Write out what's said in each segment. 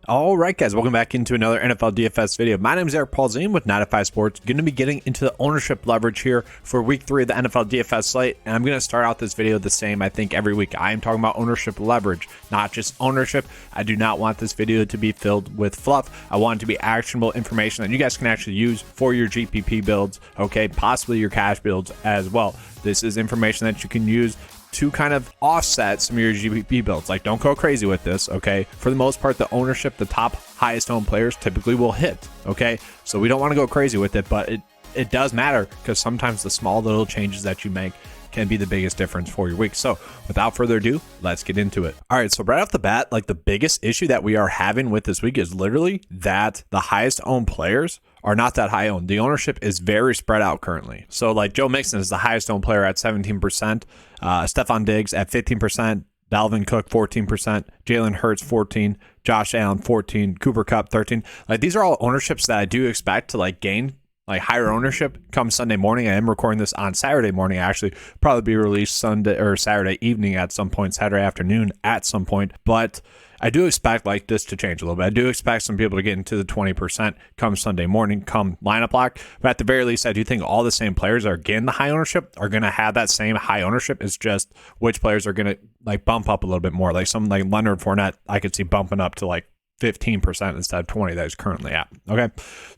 All right, guys, welcome back into another NFL DFS video. My name is Eric Paulzine with 95 Sports. Going to be getting into the ownership leverage here for week 3 of the NFL DFS slate. And I'm going to start out this video the same, I think, every week. I am talking about ownership leverage, not just ownership. I do not want this video to be filled with fluff. I want it to be actionable information that you guys can actually use for your GPP builds, okay, possibly your cash builds as well. This is information that you can use to kind of offset some of your GPP builds. Like, don't go crazy with this, okay? For the most part, the ownership, the top highest owned players typically will hit, okay? So we don't want to go crazy with it, but it does matter because sometimes the small little changes that you make can be the biggest difference for your week. So without further ado, let's get into it. All right, so right off the bat, like the biggest issue that we are having with this week is literally that the highest owned players are not that high owned. The ownership is very spread out currently. So like Joe Mixon is the highest owned player at 17%, Stephon Diggs at 15%, Dalvin Cook 14%, Jalen Hurts 14%, Josh Allen 14%, Cooper Kupp 13%. Like these are all ownerships that I do expect to like gain like higher ownership come Sunday morning. I am recording this on Saturday morning. Actually, probably be released Sunday or Saturday evening at some point, Saturday afternoon at some point. But I do expect like this to change a little bit. I do expect some people to get into the 20% come Sunday morning, come lineup lock. But at the very least, I do think all the same players are getting the high ownership are going to have that same high ownership. It's just which players are going to like bump up a little bit more. Like some like Leonard Fournette, I could see bumping up to like 15% instead of 20 that is currently at. Okay,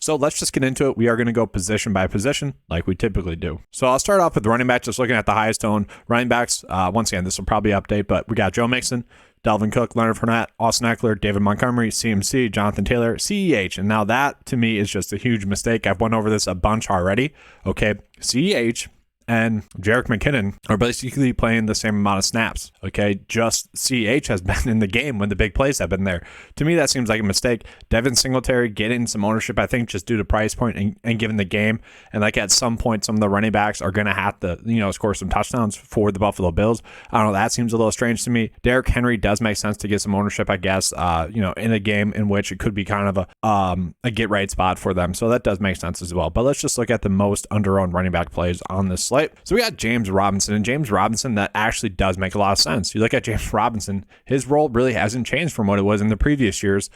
so let's just get into it. We are going to go position by position like we typically do. So I'll start off with running backs, just looking at the highest owned running backs. Once again, this will probably update, but we got Joe Mixon, Dalvin Cook, Leonard Fournette, Austin Eckler, David Montgomery, CMC, Jonathan Taylor, CEH. And now that to me is just a huge mistake. I've went over this a bunch already. Okay, CEH and Jerick McKinnon are basically playing the same amount of snaps. Okay, just CH has been in the game when the big plays have been there. To me, that seems like a mistake. Devin Singletary getting some ownership, I think, just due to price point and given the game. And like at some point, some of the running backs are going to have to, score some touchdowns for the Buffalo Bills. I don't know. That seems a little strange to me. Derrick Henry does make sense to get some ownership, I guess. In a game in which it could be kind of a get right spot for them. So that does make sense as well. But let's just look at the most under-owned running back plays on this slate. So we got James Robinson, and James Robinson, that actually does make a lot of sense. You look at James Robinson, his role really hasn't changed from what it was in the previous years.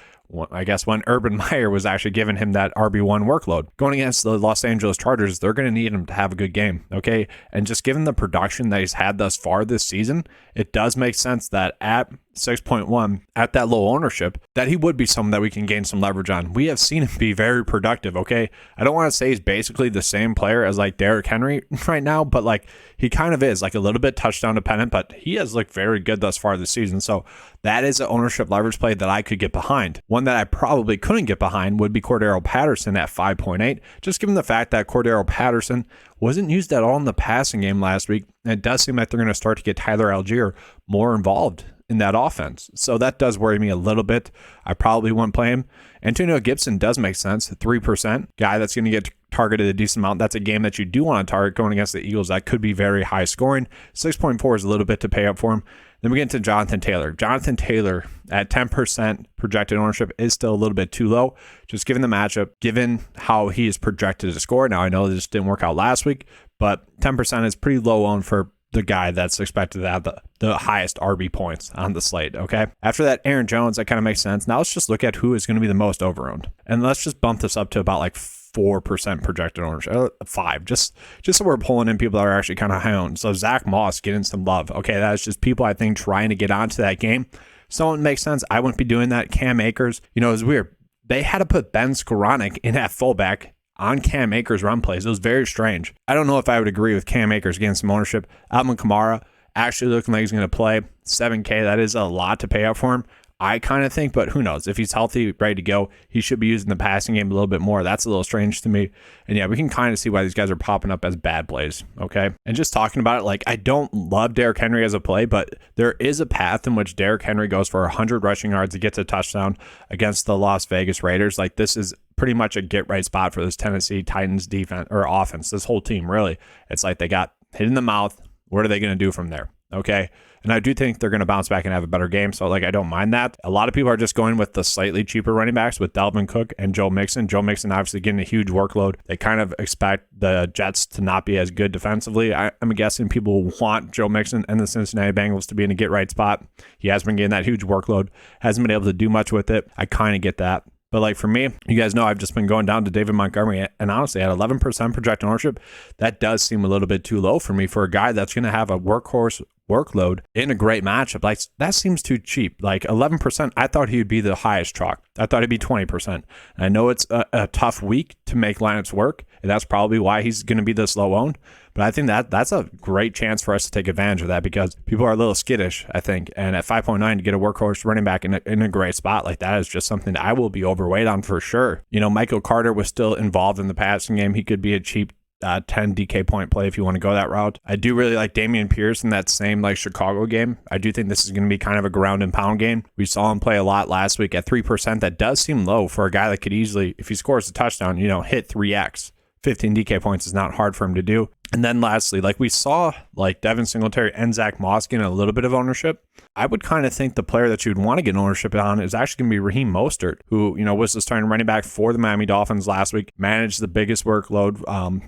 I guess when Urban Meyer was actually giving him that RB1 workload. Going against the Los Angeles Chargers, they're going to need him to have a good game, okay? And just given the production that he's had thus far this season, it does make sense that at 6.1, at that low ownership, that he would be someone that we can gain some leverage on. We have seen him be very productive, okay? I don't want to say he's basically the same player as like Derrick Henry right now, but like he kind of is like a little bit touchdown dependent, but he has looked very good thus far this season. So that is an ownership leverage play that I could get behind. One that I probably couldn't get behind would be Cordero Patterson at 5.8, just given the fact that Cordero Patterson wasn't used at all in the passing game last week. And it does seem like they're going to start to get Tyler Algier more involved in that offense. So that does worry me a little bit. I probably wouldn't play him. Antonio Gibson does make sense. 3%. Guy that's going to get targeted a decent amount. That's a game that you do want to target going against the Eagles. That could be very high scoring. 6.4 is a little bit to pay up for him. Then we get into Jonathan Taylor. Jonathan Taylor at 10% projected ownership is still a little bit too low, just given the matchup, given how he is projected to score. Now, I know this didn't work out last week, but 10% is pretty low owned for the guy that's expected to have the highest RB points on the slate, okay? After that, Aaron Jones, that kind of makes sense. Now let's just look at who is going to be the most over-owned. And let's just bump this up to about like 4% projected ownership, 5, just so we're pulling in people that are actually kind of high owned. So Zach Moss getting some love. Okay, that's just people I think trying to get onto that game. So it makes sense. I wouldn't be doing that. Cam Akers, it was weird. They had to put Ben Skoranek in at fullback on Cam Akers run plays. It was very strange. I don't know if I would agree with Cam Akers getting some ownership. Alvin Kamara actually looking like he's going to play 7K. That is a lot to pay out for him, I kind of think, but who knows? If he's healthy, ready to go, he should be using the passing game a little bit more. That's a little strange to me. And yeah, we can kind of see why these guys are popping up as bad plays, okay? And just talking about it, like, I don't love Derrick Henry as a play, but there is a path in which Derrick Henry goes for 100 rushing yards and gets a touchdown against the Las Vegas Raiders. Like, this is pretty much a get-right spot for this Tennessee Titans defense or offense, this whole team, really. It's like they got hit in the mouth. What are they going to do from there? Okay. And I do think they're going to bounce back and have a better game. So, like, I don't mind that. A lot of people are just going with the slightly cheaper running backs with Dalvin Cook and Joe Mixon. Joe Mixon obviously getting a huge workload. They kind of expect the Jets to not be as good defensively. I'm guessing people want Joe Mixon and the Cincinnati Bengals to be in a get-right spot. He has been getting that huge workload. Hasn't been able to do much with it. I kind of get that. But like for me, you guys know I've just been going down to David Montgomery. And honestly, at 11% projected ownership, that does seem a little bit too low for me for a guy that's going to have a workhorse workload in a great matchup. Like, that seems too cheap. Like 11%, I thought he would be the highest chalk. I thought he'd be 20%. And I know it's a tough week to make lineups work, and that's probably why he's going to be this low owned. But I think that's a great chance for us to take advantage of that because people are a little skittish, I think. And at 5.9 to get a workhorse running back in a great spot like that is just something I will be overweight on for sure. You know, Michael Carter was still involved in the passing game. He could be a cheap 10 DK point play if you want to go that route. I do really like Dameon Pierce in that same like Chicago game. I do think this is going to be kind of a ground and pound game. We saw him play a lot last week at 3%. That does seem low for a guy that could easily, if he scores a touchdown, you know, hit 3x. 15 DK points is not hard for him to do. And then lastly, like we saw like Devin Singletary and Zach Moss getting a little bit of ownership. I would kind of think the player that you'd want to get ownership on is actually going to be Raheem Mostert, who, you know, was the starting running back for the Miami Dolphins last week, managed the biggest workload,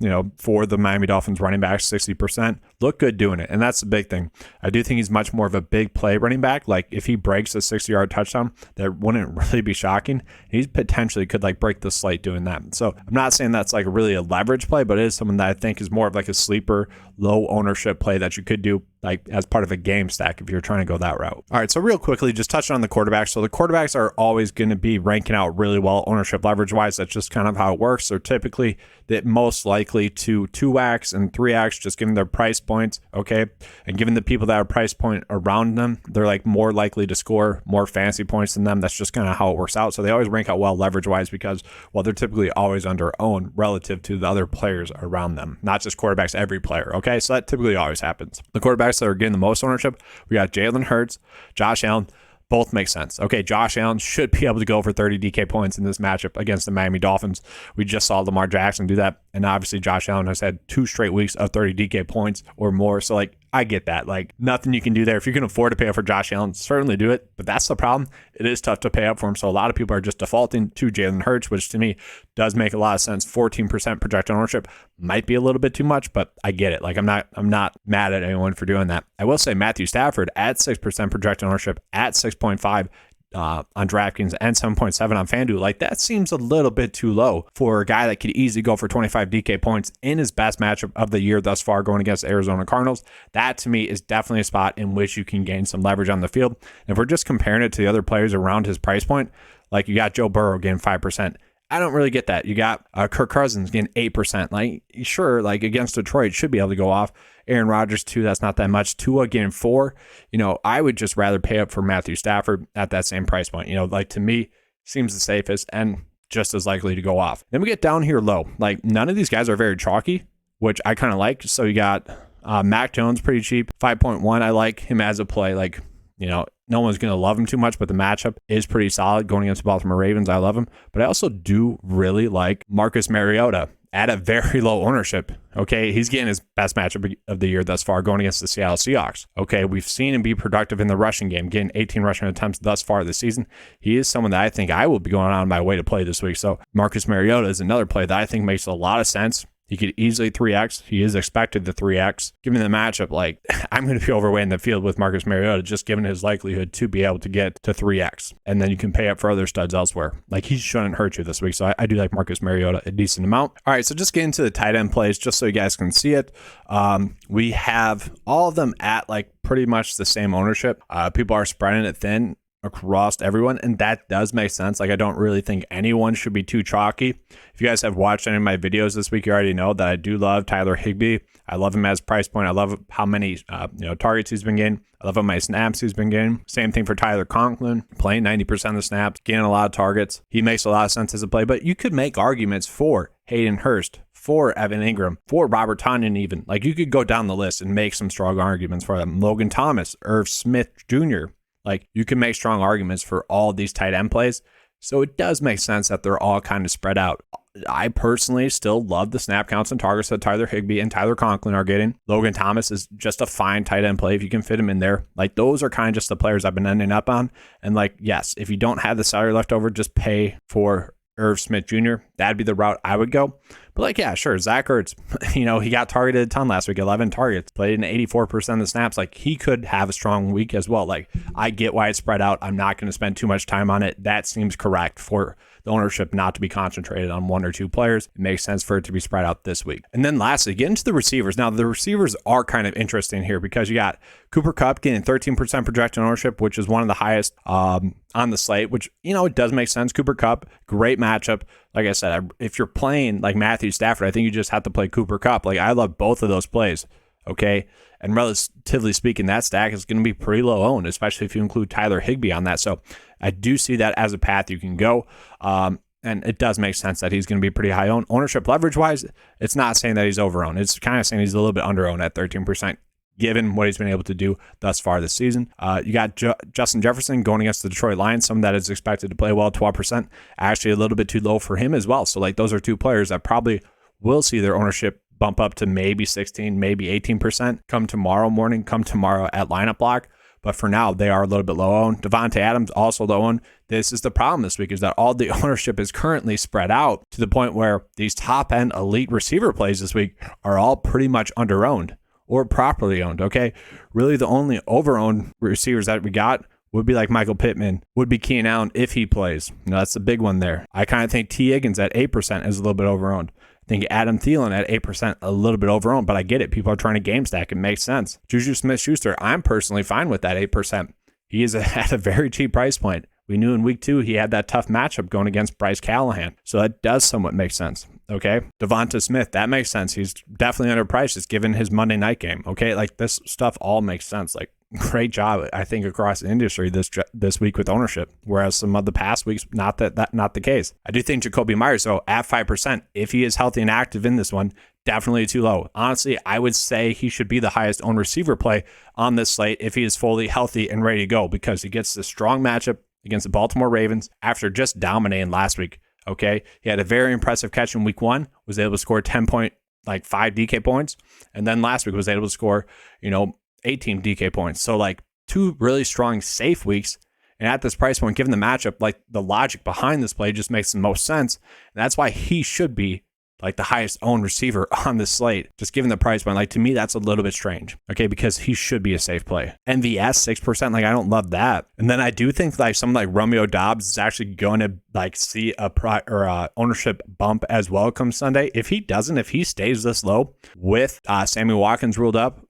you know, for the Miami Dolphins running back, 60%. Look good doing it. And that's the big thing. I do think he's much more of a big play running back. Like if he breaks a 60-yard touchdown, that wouldn't really be shocking. He potentially could like break the slate doing that. So I'm not saying that's like really a leverage play, but it is someone that I think is more of like a sleeper, low ownership play that you could do like as part of a game stack if you're trying to go that route. All right, so real quickly, just touching on the quarterbacks. So the quarterbacks are always going to be ranking out really well ownership leverage wise. That's just kind of how it works. They're typically the most likely to 2x and 3x, just given their price points, okay? And given the people that are price point around them, they're like more likely to score more fantasy points than them. That's just kind of how it works out. So they always rank out well leverage wise because, well, they're typically always under owned relative to the other players around them, not just quarterbacks, every player, okay? So that typically always happens. The quarterbacks that are getting the most ownership, we got Jalen Hurts, Josh Allen. Both make sense. Okay, Josh Allen should be able to go for 30 DK points in this matchup against the Miami Dolphins. We just saw Lamar Jackson do that. And obviously Josh Allen has had 2 straight weeks of 30 DK points or more. So like, I get that. Like nothing you can do there. If you can afford to pay up for Josh Allen, certainly do it. But that's the problem. It is tough to pay up for him. So a lot of people are just defaulting to Jalen Hurts, which to me does make a lot of sense. 14% projected ownership might be a little bit too much, but I get it. Like I'm not mad at anyone for doing that. I will say Matthew Stafford at 6% projected ownership at 6.5 on DraftKings and 7.7 on FanDuel. Like that seems a little bit too low for a guy that could easily go for 25 DK points in his best matchup of the year thus far going against the Arizona Cardinals. That to me is definitely a spot in which you can gain some leverage on the field. And if we're just comparing it to the other players around his price point, like you got Joe Burrow getting 5%. I don't really get that. You got Kirk Cousins getting 8%. Like, sure, like against Detroit, should be able to go off. Aaron Rodgers, 2, that's not that much. Tua getting 4. You know, I would just rather pay up for Matthew Stafford at that same price point. You know, like to me, seems the safest and just as likely to go off. Then we get down here low. Like, none of these guys are very chalky, which I kind of like. So you got Mac Jones, pretty cheap, 5.1. I like him as a play. Like, you know, no one's going to love him too much, but the matchup is pretty solid going against the Baltimore Ravens. I love him. But I also do really like Marcus Mariota at a very low ownership. Okay, he's getting his best matchup of the year thus far going against the Seattle Seahawks. Okay, we've seen him be productive in the rushing game, getting 18 rushing attempts thus far this season. He is someone that I think I will be going on my way to play this week. So Marcus Mariota is another play that I think makes a lot of sense. He could easily 3x. He is expected to 3x. Given the matchup, like I'm going to be overweight in the field with Marcus Mariota, just given his likelihood to be able to get to 3x. And then you can pay up for other studs elsewhere. Like he shouldn't hurt you this week. So I do like Marcus Mariota a decent amount. All right, so just get into the tight end plays just so you guys can see it. We have all of them at like pretty much the same ownership. People are spreading it thin across everyone, and that does make sense. Like I don't really think anyone should be too chalky. If you guys have watched any of my videos this week, you already know that I do love Tyler Higbee. I love him as price point. I love how many targets he's been getting. I love how many snaps he's been getting. Same thing for Tyler Conklin, playing 90% of the snaps, getting a lot of targets. He makes a lot of sense as a play, but you could make arguments for Hayden Hurst, for Evan Ingram, for Robert Tonyan even. Like you could go down the list and make some strong arguments for them. Logan Thomas, Irv Smith Jr., like you can make strong arguments for all these tight end plays. So it does make sense that they're all kind of spread out. I personally still love the snap counts and targets that Tyler Higbee and Tyler Conklin are getting. Logan Thomas is just a fine tight end play if you can fit him in there. Like, those are kind of just the players I've been ending up on. And like, yes, if you don't have the salary left over, just pay for Irv Smith Jr. That'd be the route I would go. But like, yeah, sure, Zach Ertz, he got targeted a ton last week, 11 targets, played in 84% of the snaps. Like, he could have a strong week as well. Like, I get why it's spread out. I'm not going to spend too much time on it. That seems correct for the ownership not to be concentrated on one or two players. It makes sense for it to be spread out this week. And then lastly, get into the receivers. Now, the receivers are kind of interesting here because you got Cooper Kupp getting 13% projected ownership, which is one of the highest on the slate, which, it does make sense. Cooper Kupp, great matchup. Like I said, if you're playing like Matthew Stafford, I think you just have to play Cooper Kupp. Like, I love both of those plays. Okay. And relatively speaking, that stack is going to be pretty low owned, especially if you include Tyler Higbee on that. So I do see that as a path you can go. And it does make sense that he's going to be pretty high owned. Ownership leverage wise, it's not saying that he's over owned. It's kind of saying he's a little bit under owned at 13%, given what he's been able to do thus far this season. You got Justin Jefferson going against the Detroit Lions, some that is expected to play well, 12%. Actually, a little bit too low for him as well. So like, those are two players that probably will see their ownership bump up to maybe 16, maybe 18% come tomorrow morning, come tomorrow at lineup block. But for now, they are a little bit low owned. Devontae Adams also low owned. This is the problem this week, is that all the ownership is currently spread out to the point where these top end elite receiver plays this week are all pretty much under owned or properly owned. Okay. Really, the only over owned receivers that we got would be like Michael Pittman, would be Keenan Allen if he plays. That's the big one there. I kind of think T. Higgins at 8% is a little bit over owned. I think Adam Thielen at 8%, a little bit over owned, but I get it. People are trying to game stack. It makes sense. Juju Smith-Schuster, I'm personally fine with that 8%. He is at a very cheap price point. We knew in week 2 he had that tough matchup going against Bryce Callahan. So that does somewhat make sense. Okay. Devonta Smith, that makes sense. He's definitely underpriced just given his Monday night game. Okay. Like, this stuff all makes sense. Like, great job, I think, across the industry this week with ownership, whereas some of the past weeks, not the case. I do think Jacoby Myers, though, at 5%, if he is healthy and active in this one, definitely too low. Honestly, I would say he should be the highest owned receiver play on this slate if he is fully healthy and ready to go, because he gets this strong matchup against the Baltimore Ravens after just dominating last week. Okay, he had a very impressive catch in week 1, was able to score 10.5 DK points, and then last week was able to score 18 DK points. So like, 2 really strong safe weeks. And at this price point, given the matchup, like, the logic behind this play just makes the most sense. And that's why he should be like the highest owned receiver on this slate, just given the price point. Like, to me, that's a little bit strange. Okay, because he should be a safe play. MVS 6%, like, I don't love that. And then I do think like someone like Romeo Doubs is actually going to like see a ownership bump as well come Sunday. If he stays this low with Sammy Watkins ruled out,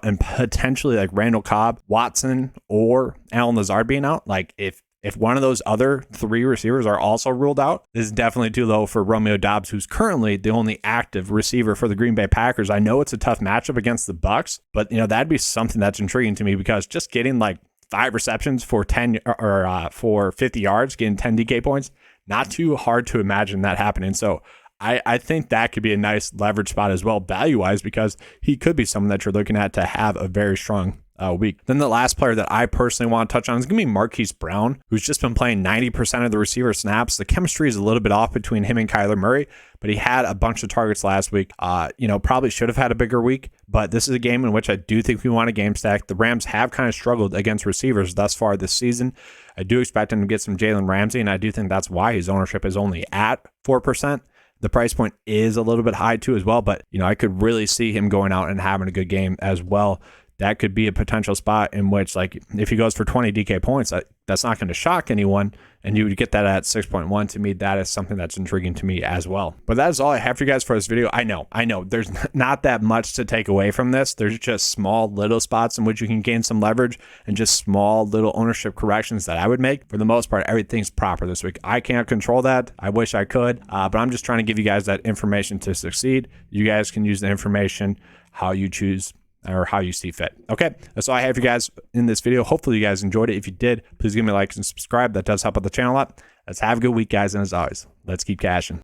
and potentially like Randall Cobb, Watson, or Allen Lazard being out, like, if one of those other 3 receivers are also ruled out, this is definitely too low for Romeo Doubs, who's currently the only active receiver for the Green Bay Packers. I know it's a tough matchup against the Bucs, but that'd be something that's intriguing to me, because just getting like 5 receptions for 10 or for 50 yards, getting 10 DK points, not too hard to imagine that happening. So I think that could be a nice leverage spot as well, value-wise, because he could be someone that you're looking at to have a very strong week. Then the last player that I personally want to touch on is going to be Marquise Brown, who's just been playing 90% of the receiver snaps. The chemistry is a little bit off between him and Kyler Murray, but he had a bunch of targets last week. Probably should have had a bigger week, but this is a game in which I do think we want to game stack. The Rams have kind of struggled against receivers thus far this season. I do expect him to get some Jalen Ramsey, and I do think that's why his ownership is only at 4%. The price point is a little bit high too as well, but I could really see him going out and having a good game as well. That could be a potential spot in which, like, if he goes for 20 DK points, that's not going to shock anyone, and you would get that at 6.1. To me, that is something that's intriguing to me as well. But that is all I have for you guys for this video. I know, there's not that much to take away from this. There's just small little spots in which you can gain some leverage, and just small little ownership corrections that I would make. For the most part, everything's proper this week. I can't control that. I wish I could, but I'm just trying to give you guys that information to succeed. You guys can use the information how you choose or how you see fit. Okay, that's all I have for you guys in this video. Hopefully you guys enjoyed it. If you did, please give me a like and subscribe. That does help out the channel a lot. Let's have a good week, guys. And as always, let's keep cashing.